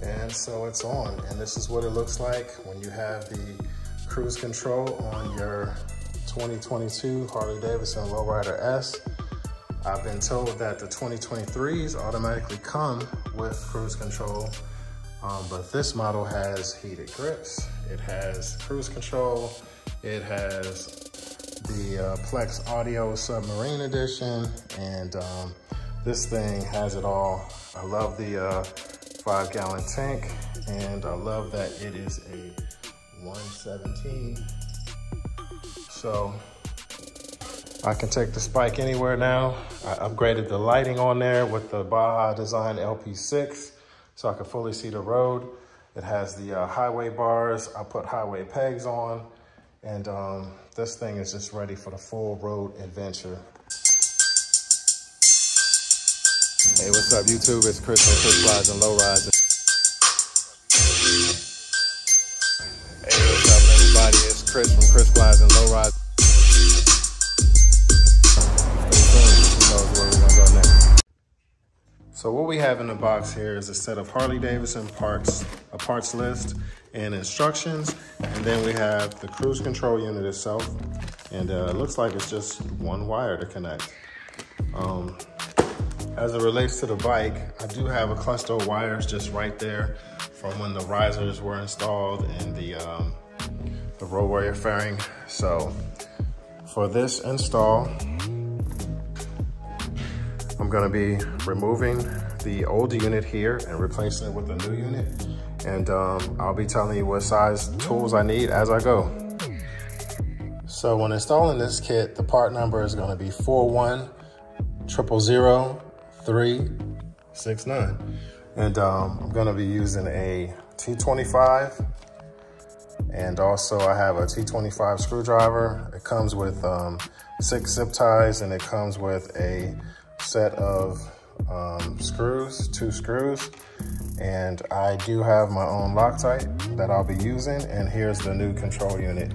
And so it's on, and this is what it looks like when you have the cruise control on your 2022 Harley-Davidson Lowrider S. I've been told that the 2023s automatically come with cruise control, but this model has heated grips. It has cruise control. It has the plexaudio submarine edition, and this thing has it all. I love the 5-gallon tank, and I love that it is a 117. So I can take the Spike anywhere now. I upgraded the lighting on there with the Baja Design LP6 so I can fully see the road. It has the highway bars. I put highway pegs on, and this thing is just ready for the full road adventure. Hey, what's up, YouTube? It's Chris from Chris Glides and Lowrides. Hey, what's up, everybody? It's Chris from Chris Glides and Lowrides. Who knows where we're gonna go next? So what we have in the box here is a set of Harley-Davidson parts, a parts list and instructions, and then we have the cruise control unit itself, and it looks like it's just one wire to connect. As it relates to the bike, I do have a cluster of wires just right there from when the risers were installed and the road warrior fairing. So for this install, I'm gonna be removing the old unit here and replacing it with a new unit. And I'll be telling you what size tools I need as I go. So when installing this kit, the part number is gonna be 4100369. And I'm gonna be using a T25, and also I have a T25 screwdriver. It comes with 6 zip ties, and it comes with a set of screws, 2 screws. And I do have my own Loctite that I'll be using, and here's the new control unit.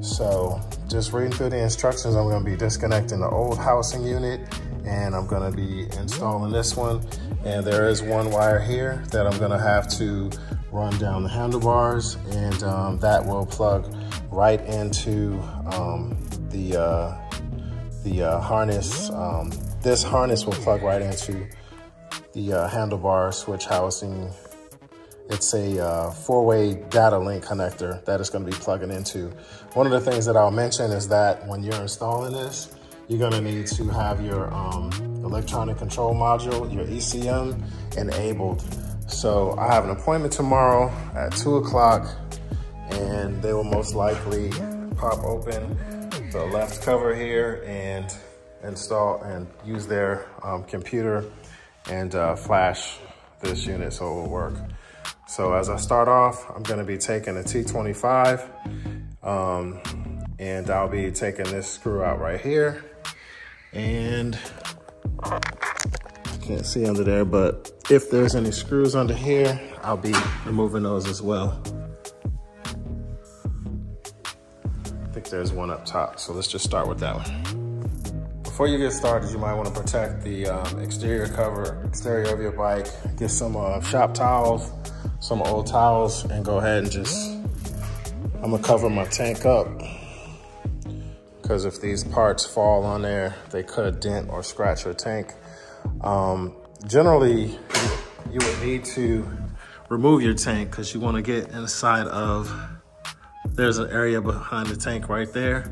So just reading through the instructions, I'm gonna be disconnecting the old housing unit, and I'm gonna be installing this one. And there is one wire here that I'm gonna have to run down the handlebars, and that will plug right into the harness. This harness will plug right into the handlebar switch housing. It's a 4-way data link connector that is gonna be plugging into. One of the things that I'll mention is that when you're installing this, you're gonna need to have your electronic control module, your ECM, enabled. So I have an appointment tomorrow at 2 o'clock, and they will most likely pop open the left cover here and install and use their computer and flash this unit so it will work. So as I start off, I'm gonna be taking a T25, and I'll be taking this screw out right here. And I can't see under there, but if there's any screws under here, I'll be removing those as well. I think there's one up top, so let's just start with that one. Before you get started, you might want to protect the exterior of your bike. Get some shop towels, some old towels, and go ahead and I'm gonna cover my tank up, because if these parts fall on there, they could dent or scratch your tank. Generally, you would need to remove your tank because you want to get inside of, there's an area behind the tank right there.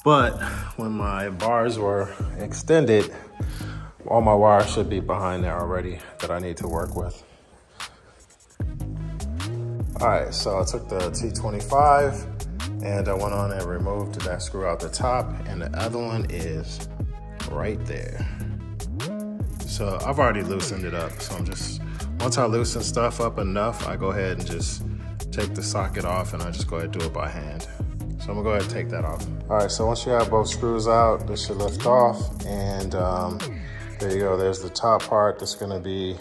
But when my bars were extended, all my wires should be behind there already that I need to work with. All right, so I took the T25 and I went on and removed that screw out the top, and the other one is right there. So I've already loosened it up. So once I loosen stuff up enough, I go ahead and just take the socket off, and I just go ahead and do it by hand. So I'm gonna go ahead and take that off. All right, so once you have both screws out, this should lift off, and there you go. There's the top part that's gonna be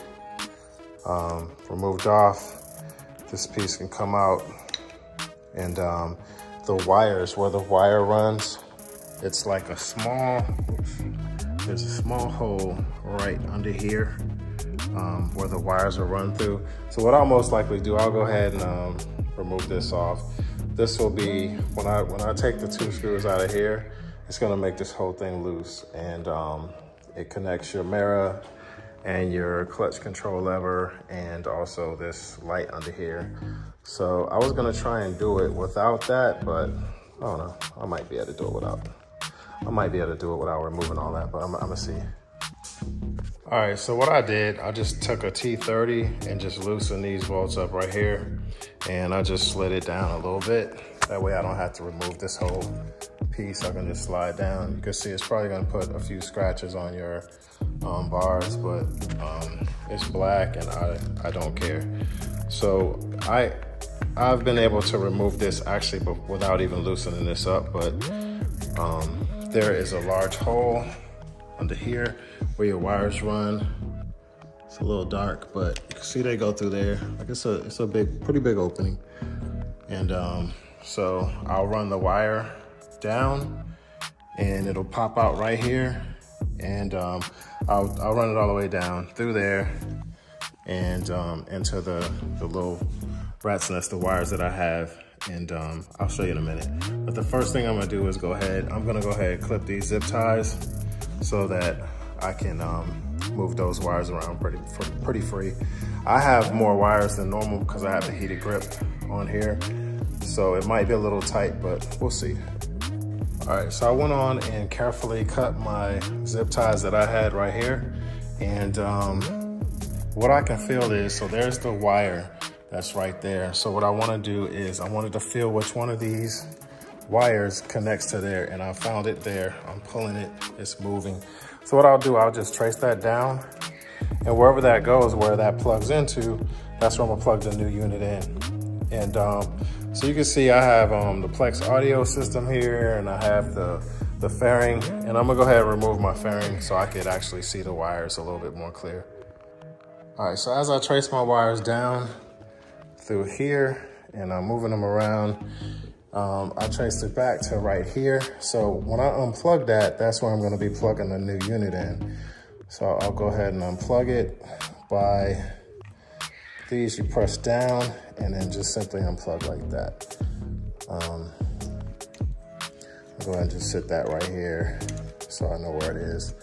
removed off. This piece can come out, and the wires, where the wire runs, it's like a small, there's a small hole right under here where the wires are run through. So what I'll most likely do, I'll go ahead and remove this off. This will be, when I take the 2 screws out of here, it's gonna make this whole thing loose. And it connects your mirror and your clutch control lever and also this light under here. So I was gonna try and do it without that, but I don't know, I might be able to do it without. I might be able to do it without removing all that, but I'm gonna see. All right, so what I did, I just took a T30 and just loosened these bolts up right here. And I just slid it down a little bit. That way I don't have to remove this whole piece. I can just slide down. You can see it's probably gonna put a few scratches on your bars, but it's black and I don't care. So I've been able to remove this actually without even loosening this up, but there is a large hole under here where your wires run. It's a little dark, but you can see they go through there. Like it's a pretty big opening. And so I'll run the wire down and it'll pop out right here. And I'll run it all the way down through there and into the little rat's nest of wires that I have. And I'll show you in a minute. But the first thing I'm gonna do is I'm gonna go ahead and clip these zip ties so that I can move those wires around pretty free. I have more wires than normal because I have the heated grip on here. So it might be a little tight, but we'll see. All right, so I went on and carefully cut my zip ties that I had right here. And what I can feel is, so there's the wire that's right there. So what I wanna do is I wanted to feel which one of these wires connects to there, and I found it there. I'm pulling it, it's moving. So what I'll do, I'll just trace that down, and wherever that goes, where that plugs into, that's where I'm gonna plug the new unit in. And so you can see I have the plexaudio system here, and I have the fairing, and I'm gonna go ahead and remove my fairing so I could actually see the wires a little bit more clear. All right, so as I trace my wires down through here, and I'm moving them around, I traced it back to right here. So when I unplug that, that's where I'm gonna be plugging the new unit in. So I'll go ahead and unplug it by these. You press down and then just simply unplug like that. I'll go ahead and just sit that right here so I know where it is.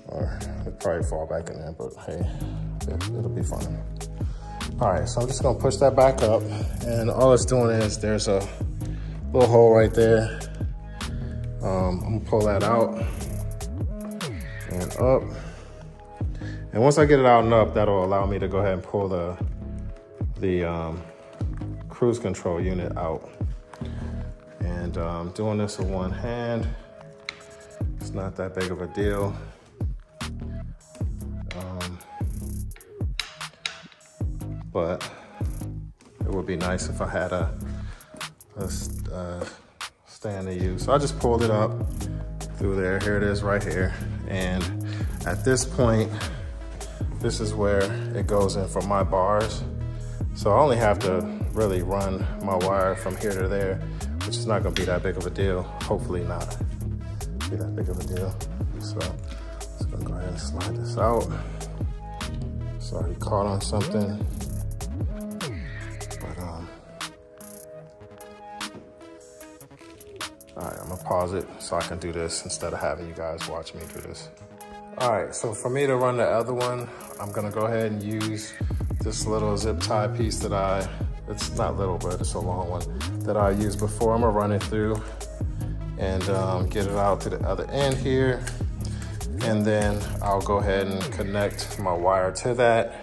Or it'll probably fall back in there, but hey, it'll be fine. All right, so I'm just gonna push that back up, and all it's doing is there's a little hole right there. I'm gonna pull that out and up. And once I get it out and up, that'll allow me to go ahead and pull the cruise control unit out. And doing this with one hand, it's not that big of a deal. But it would be nice if I had a stand to use. So I just pulled it up through there. Here it is right here. And at this point, this is where it goes in for my bars. So I only have to really run my wire from here to there, which is not gonna be that big of a deal. Hopefully not be that big of a deal. So just gonna go ahead and slide this out. It's already caught on something. All right, I'm gonna pause it so I can do this instead of having you guys watch me do this. All right, so for me to run the other one, I'm gonna go ahead and use this little zip tie piece that it's not little, but it's a long one, that I used before. I'm gonna run it through and get it out to the other end here. And then I'll go ahead and connect my wire to that.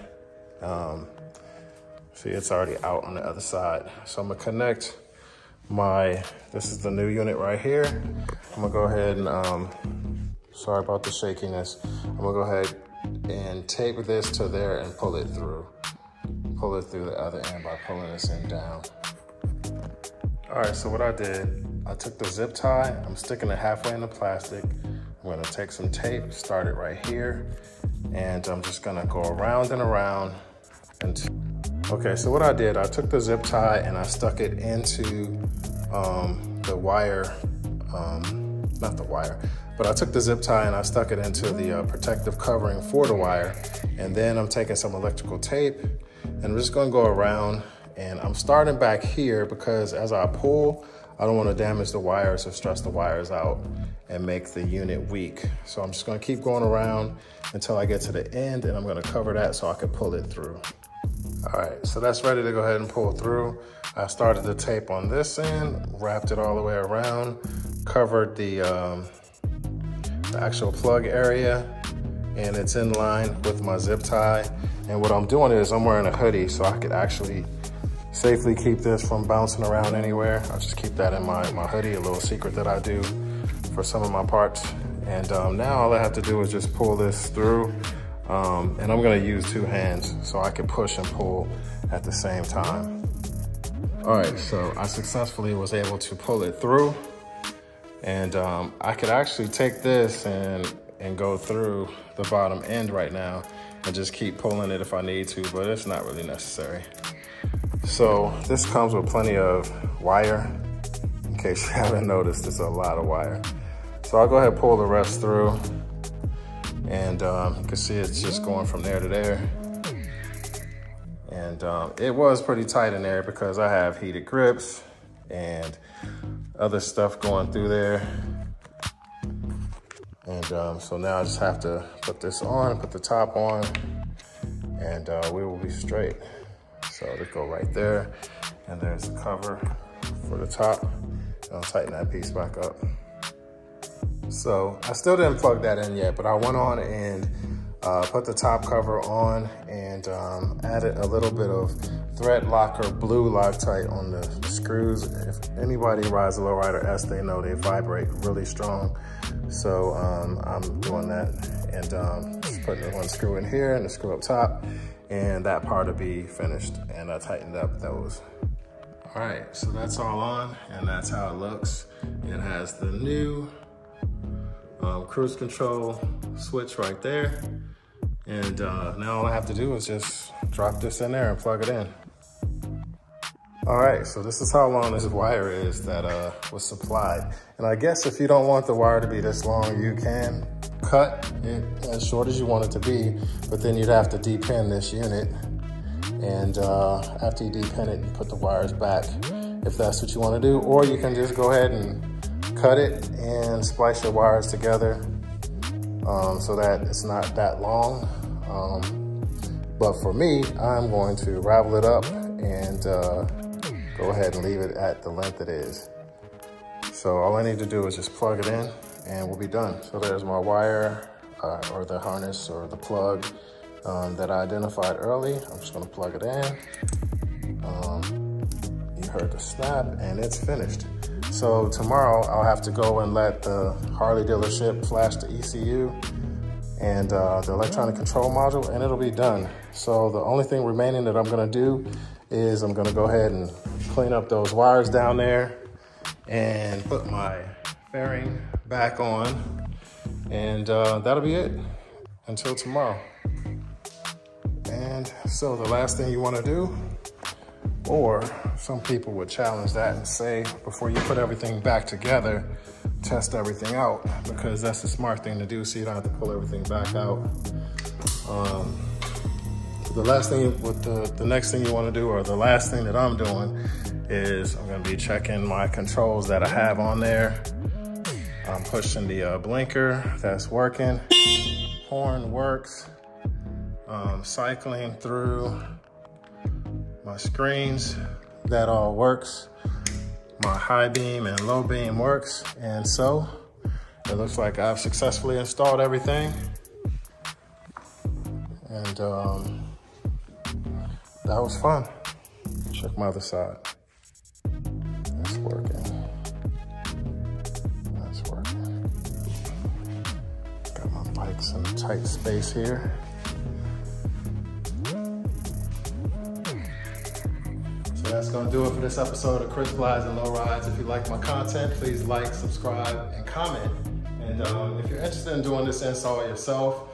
See, it's already out on the other side. So I'm gonna connect this is the new unit right here. I'm gonna go ahead and, sorry about the shakiness. I'm gonna go ahead and tape this to there and pull it through. Pull it through the other end by pulling this end down. All right, so what I did, I took the zip tie, I'm sticking it halfway in the plastic. I'm gonna take some tape, start it right here, and I'm just gonna go around and around. Okay, so what I did, I took the zip tie and I stuck it into the wire, not the wire, But I took the zip tie and I stuck it into the protective covering for the wire. And then I'm taking some electrical tape and I'm just gonna go around, and I'm starting back here because as I pull, I don't want to damage the wires or stress the wires out and make the unit weak. So I'm just gonna keep going around until I get to the end, and I'm gonna cover that so I can pull it through. All right, so that's ready to go ahead and pull through. I started the tape on this end, wrapped it all the way around, covered the actual plug area, and it's in line with my zip tie. And what I'm doing is I'm wearing a hoodie so I could actually safely keep this from bouncing around anywhere. I just keep that in my hoodie, a little secret that I do for some of my parts. And now all I have to do is just pull this through. And I'm gonna use two hands so I can push and pull at the same time. All right, so I successfully was able to pull it through. And I could actually take this and go through the bottom end right now and just keep pulling it if I need to, but it's not really necessary. So this comes with plenty of wire. In case you haven't noticed, it's a lot of wire. So I'll go ahead and pull the rest through. And you can see it's just going from there to there. And it was pretty tight in there because I have heated grips and other stuff going through there. And so now I just have to put this on, put the top on, and we will be straight. So it'll go right there, and there's the cover for the top. And I'll tighten that piece back up. So I still didn't plug that in yet, but I went on and put the top cover on and added a little bit of thread locker blue Loctite on the screws. If anybody rides a LowriderS, they know they vibrate really strong. So I'm doing that, and just putting one screw in here and a screw up top, and that part will be finished. And I tightened up those. All right, so that's all on, and that's how it looks. It has the new cruise control switch right there. And now all I have to do is just drop this in there and plug it in. All right, so this is how long this wire is that was supplied. And I guess if you don't want the wire to be this long, you can cut it as short as you want it to be, but then you'd have to de-pin this unit. And after you de-pin it, you put the wires back if that's what you want to do, or you can just go ahead and cut it and splice your wires together so that it's not that long. But for me, I'm going to ravel it up and go ahead and leave it at the length it is. So all I need to do is just plug it in and we'll be done. So there's my wire or the harness or the plug that I identified early. I'm just gonna plug it in. You heard the snap and it's finished. So tomorrow I'll have to go and let the Harley dealership flash the ECU and the electronic control module, and it'll be done. So the only thing remaining that I'm gonna do is I'm gonna go ahead and clean up those wires down there and put my fairing back on, and that'll be it until tomorrow. And so the last thing you wanna do, or some people would challenge that and say, before you put everything back together, test everything out, because that's the smart thing to do so you don't have to pull everything back out. The last thing, the next thing you want to do, or the last thing that I'm doing, is I'm going to be checking my controls that I have on there. I'm pushing the blinker, that's working. Horn works. Cycling through my screens, that all works. My high beam and low beam works, and so it looks like I've successfully installed everything. And that was fun. Check my other side. That's working. That's working. Got my bikes in a tight space here. That's gonna do it for this episode of Chris Glides and Low Rides. If you like my content, please like, subscribe, and comment. And if you're interested in doing this install yourself,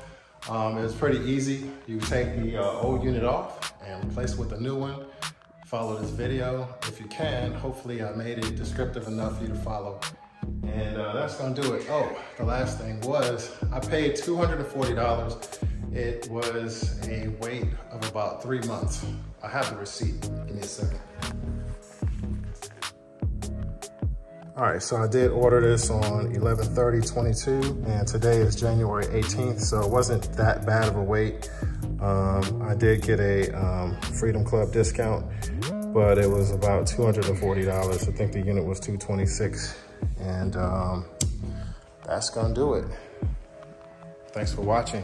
it's pretty easy. You take the old unit off and replace it with a new one. Follow this video if you can. Hopefully I made it descriptive enough for you to follow. And that's gonna do it. Oh, the last thing was, I paid $240. It was a wait of about 3 months. I have the receipt, give me a second. All right, so I did order this on 11/30/22, and today is January 18th, so it wasn't that bad of a wait. I did get a Freedom Club discount, but it was about $240. I think the unit was $226, and that's gonna do it. Thanks for watching.